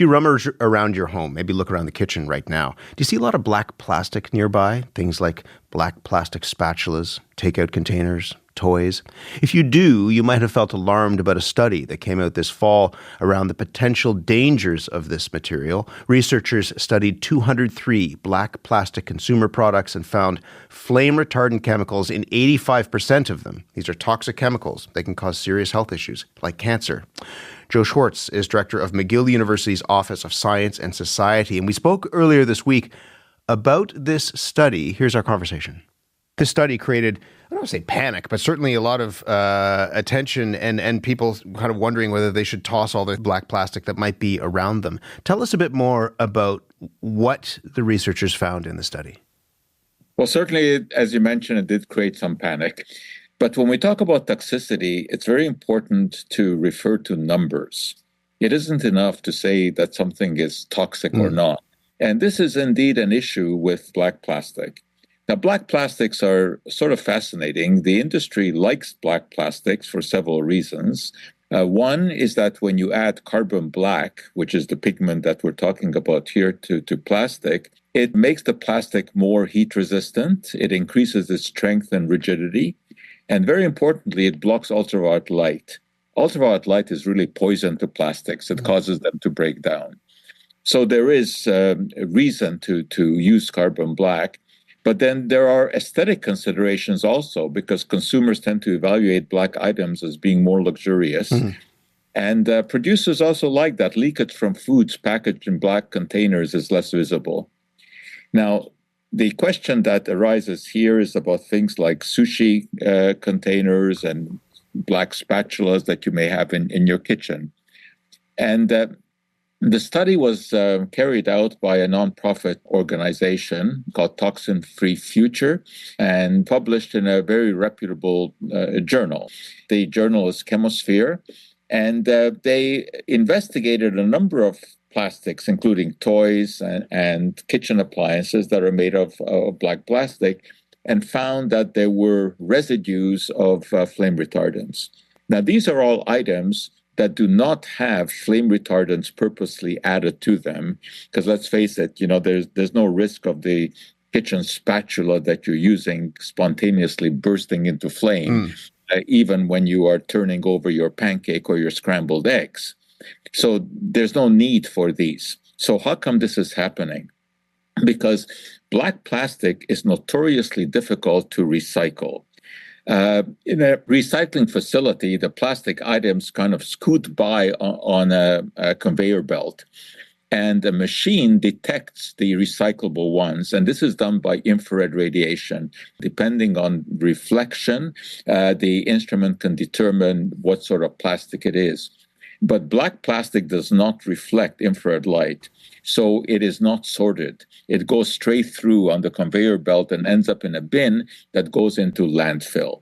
If you rummage around your home, maybe look around the kitchen right now, do you see a lot of black plastic nearby? Things like black plastic spatulas, takeout containers, toys. If you do, you might have felt alarmed about a study that came out this fall around the potential dangers of this material. Researchers studied 203 black plastic consumer products and found flame retardant chemicals in 85% of them. These are toxic chemicals. They can cause serious health issues like cancer. Joe Schwarcz is director of McGill University's Office of Science and Society, and we spoke earlier this week about this study. Here's our conversation. This study created, I don't want to say panic, but certainly a lot of attention and people kind of wondering whether they should toss all the black plastic that might be around them. Tell us a bit more about what the researchers found in the study. Well, certainly, as you mentioned, it did create some panic. But when we talk about toxicity, it's very important to refer to numbers. It isn't enough to say that something is toxic or not. And this is indeed an issue with black plastic. Now, black plastics are sort of fascinating. The industry likes black plastics for several reasons. One is that when you add carbon black, which is the pigment that we're talking about here, to plastic, it makes the plastic more heat resistant. It increases its strength and rigidity. And very importantly, it blocks ultraviolet light. Ultraviolet light is really poison to plastics. It causes them to break down. So there is a reason to use carbon black. But then there are aesthetic considerations also, because consumers tend to evaluate black items as being more luxurious. And producers also like that. Leakage from foods packaged in black containers is less visible. Now, the question that arises here is about things like sushi containers and black spatulas that you may have in your kitchen. And the study was carried out by a nonprofit organization called Toxin Free Future and published in a very reputable journal. The journal is Chemosphere, and they investigated a number of plastics, including toys and kitchen appliances that are made of black plastic, and found that there were residues of flame retardants. Now, these are all items that do not have flame retardants purposely added to them, because let's face it, there's no risk of the kitchen spatula that you're using spontaneously bursting into flame, even when you are turning over your pancake or your scrambled eggs. So there's no need for these. So how come this is happening? Because black plastic is notoriously difficult to recycle. In a recycling facility, the plastic items kind of scoot by on a conveyor belt, and the machine detects the recyclable ones. And this is done by infrared radiation. Depending on reflection, the instrument can determine what sort of plastic it is. But black plastic does not reflect infrared light, so it is not sorted. It goes straight through on the conveyor belt and ends up in a bin that goes into landfill.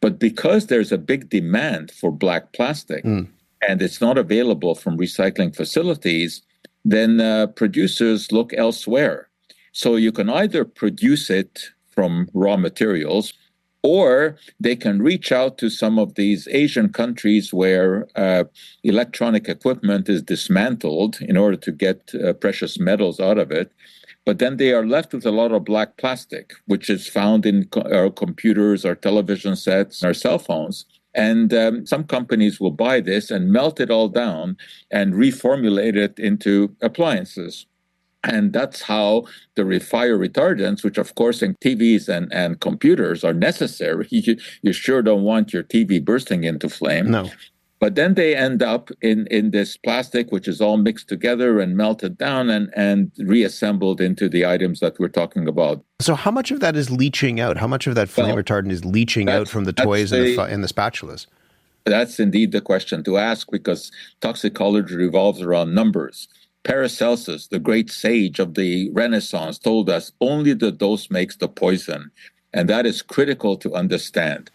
But because there's a big demand for black plastic and it's not available from recycling facilities, then producers look elsewhere. So you can either produce it from raw materials, or they can reach out to some of these Asian countries where electronic equipment is dismantled in order to get precious metals out of it. But then they are left with a lot of black plastic, which is found in our computers, our television sets, our cell phones. And some companies will buy this and melt it all down and reformulate it into appliances. And that's how the fire retardants, which of course in TVs and computers are necessary. You sure don't want your TV bursting into flame. No. But then they end up in this plastic, which is all mixed together and melted down and reassembled into the items that we're talking about. So how much of that is leaching out? How much of that flame retardant is leaching out from the toys and the spatulas? That's indeed the question to ask, because toxicology revolves around numbers. Paracelsus, the great sage of the Renaissance, told us only the dose makes the poison. And that is critical to understand.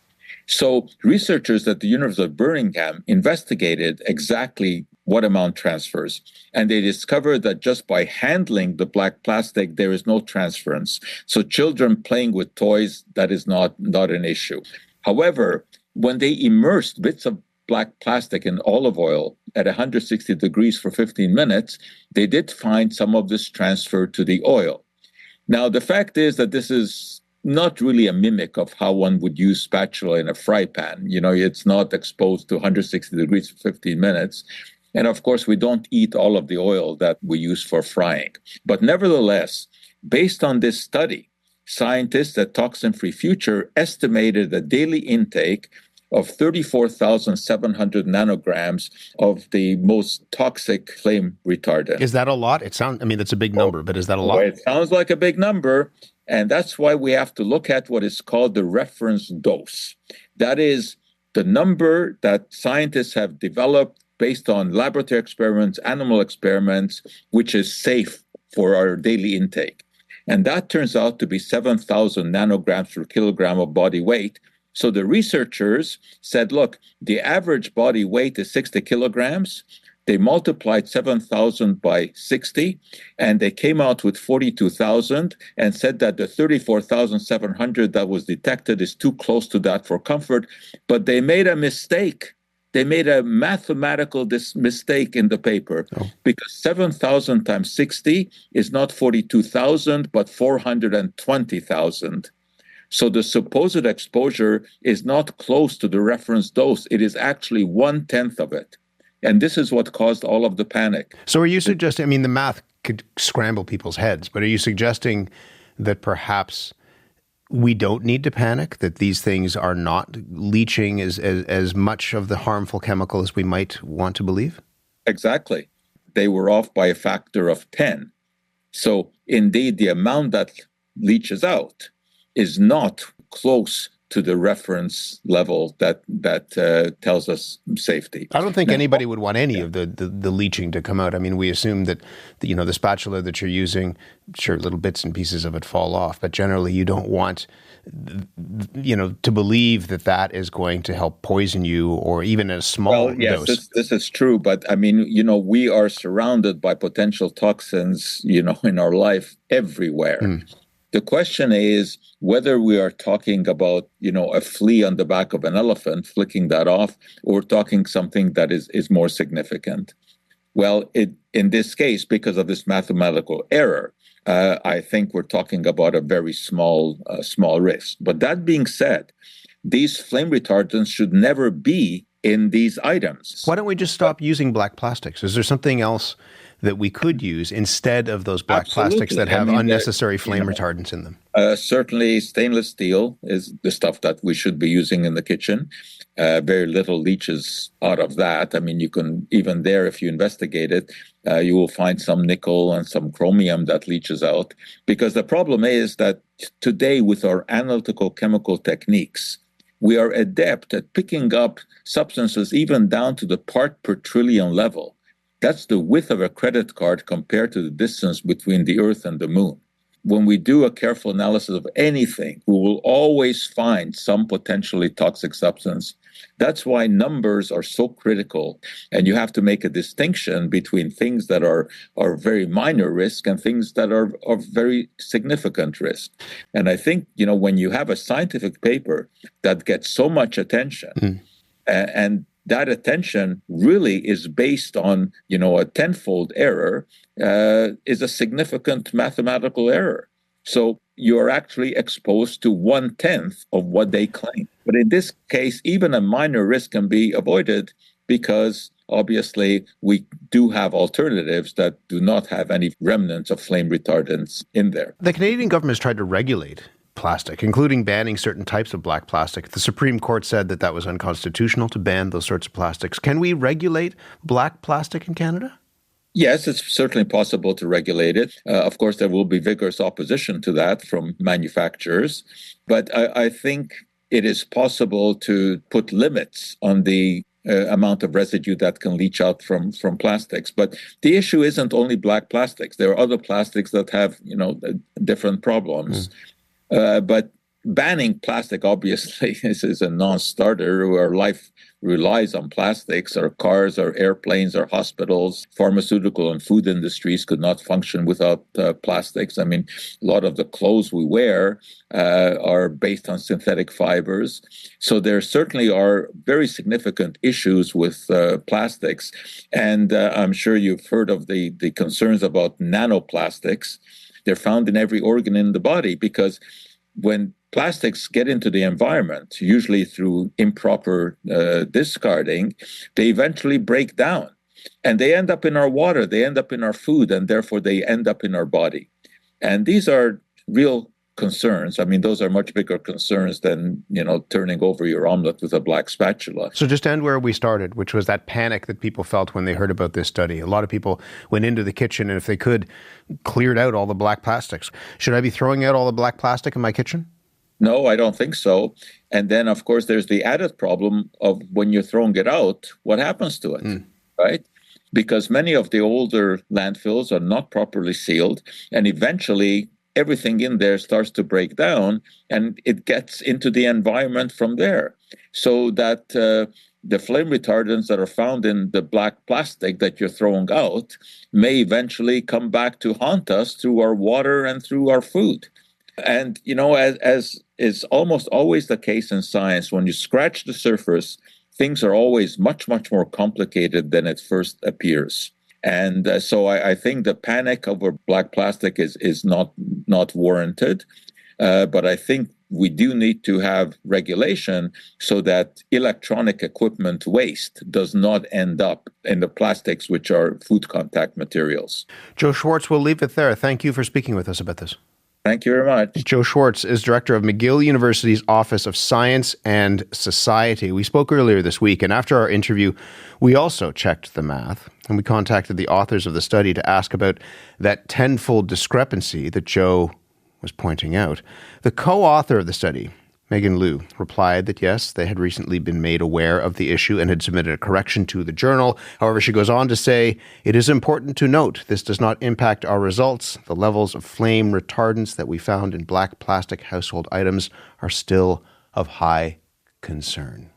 So researchers at the University of Birmingham investigated exactly what amount transfers. And they discovered that just by handling the black plastic, there is no transference. So children playing with toys, that is not an issue. However, when they immersed bits of black plastic in olive oil at 160 degrees for 15 minutes, they did find some of this transfer to the oil. Now, the fact is that this is not really a mimic of how one would use spatula in a fry pan. It's not exposed to 160 degrees for 15 minutes. And of course, we don't eat all of the oil that we use for frying. But nevertheless, based on this study, scientists at Toxin Free Future estimated a daily intake of 34,700 nanograms of the most toxic flame retardant. Is that a lot? That's a big number, but is that a lot? Well, it sounds like a big number, and that's why we have to look at what is called the reference dose. That is the number that scientists have developed based on laboratory experiments, animal experiments, which is safe for our daily intake. And that turns out to be 7,000 nanograms per kilogram of body weight. So the researchers said, look, the average body weight is 60 kilograms. They multiplied 7,000 by 60, and they came out with 42,000 and said that the 34,700 that was detected is too close to that for comfort. But they made a mistake. They made a mathematical mistake in the paper because 7,000 times 60 is not 42,000, but 420,000. So the supposed exposure is not close to the reference dose. It is actually 1/10 of it. And this is what caused all of the panic. So are you suggesting, the math could scramble people's heads, but are you suggesting that perhaps we don't need to panic, that these things are not leaching as much of the harmful chemical as we might want to believe? Exactly. They were off by a factor of 10. So indeed, the amount that leaches out is not close to the reference level that tells us safety. I don't think anybody would want any of the leaching to come out. We assume that the spatula that you're using, sure, little bits and pieces of it fall off, but generally you don't want to believe that is going to help poison you, or even a small dose. This is true, but we are surrounded by potential toxins, in our life everywhere. The question is whether we are talking about, a flea on the back of an elephant, flicking that off, or talking something that is more significant. Well, in this case, because of this mathematical error, I think we're talking about a very small risk. But that being said, these flame retardants should never be in these items. Why don't we just stop using black plastics? Is there something else that we could use instead of those black plastics that have unnecessary flame retardants in them? Certainly stainless steel is the stuff that we should be using in the kitchen. Very little leaches out of that. You can, even there, if you investigate it, you will find some nickel and some chromium that leaches out. Because the problem is that today, with our analytical chemical techniques, we are adept at picking up substances even down to the part per trillion level. That's the width of a credit card compared to the distance between the Earth and the Moon. When we do a careful analysis of anything, we will always find some potentially toxic substance. That's why numbers are so critical. And you have to make a distinction between things that are very minor risk and things that are of very significant risk. And I think, when you have a scientific paper that gets so much attention, and that attention really is based on, a tenfold error, is a significant mathematical error. So you're actually exposed to 1/10 of what they claim. But in this case, even a minor risk can be avoided because obviously we do have alternatives that do not have any remnants of flame retardants in there. The Canadian government has tried to regulate plastic, including banning certain types of black plastic. The Supreme Court said that was unconstitutional to ban those sorts of plastics. Can we regulate black plastic in Canada? Yes, it's certainly possible to regulate it. Of course, there will be vigorous opposition to that from manufacturers. But I think it is possible to put limits on the amount of residue that can leach out from plastics. But the issue isn't only black plastics. There are other plastics that have, different problems. But banning plastic, obviously, is a non-starter. Our life relies on plastics. Our cars, our airplanes, our hospitals, pharmaceutical and food industries could not function without plastics. I mean, a lot of the clothes we wear are based on synthetic fibers. So there certainly are very significant issues with plastics. And I'm sure you've heard of the concerns about nanoplastics. They're found in every organ in the body because when plastics get into the environment, usually through improper discarding, they eventually break down. And they end up in our water, they end up in our food, and therefore they end up in our body. And these are real concerns. I mean, those are much bigger concerns than, turning over your omelet with a black spatula. So just to end where we started, which was that panic that people felt when they heard about this study. A lot of people went into the kitchen and if they could, cleared out all the black plastics. Should I be throwing out all the black plastic in my kitchen? No, I don't think so. And then, of course, there's the added problem of when you're throwing it out, what happens to it, right? Because many of the older landfills are not properly sealed, and eventually everything in there starts to break down, and it gets into the environment from there. So that the flame retardants that are found in the black plastic that you're throwing out may eventually come back to haunt us through our water and through our food. And, as is almost always the case in science, when you scratch the surface, things are always much, much more complicated than it first appears. And so I think the panic over black plastic is not warranted. But I think we do need to have regulation so that electronic equipment waste does not end up in the plastics, which are food contact materials. Joe Schwarcz, we'll leave it there. Thank you for speaking with us about this. Thank you very much. Joe Schwarcz is director of McGill University's Office of Science and Society. We spoke earlier this week, and after our interview, we also checked the math, and we contacted the authors of the study to ask about that tenfold discrepancy that Joe was pointing out. The co-author of the study, Megan Liu, replied that yes, they had recently been made aware of the issue and had submitted a correction to the journal. However, she goes on to say, it is important to note this does not impact our results. The levels of flame retardants that we found in black plastic household items are still of high concern.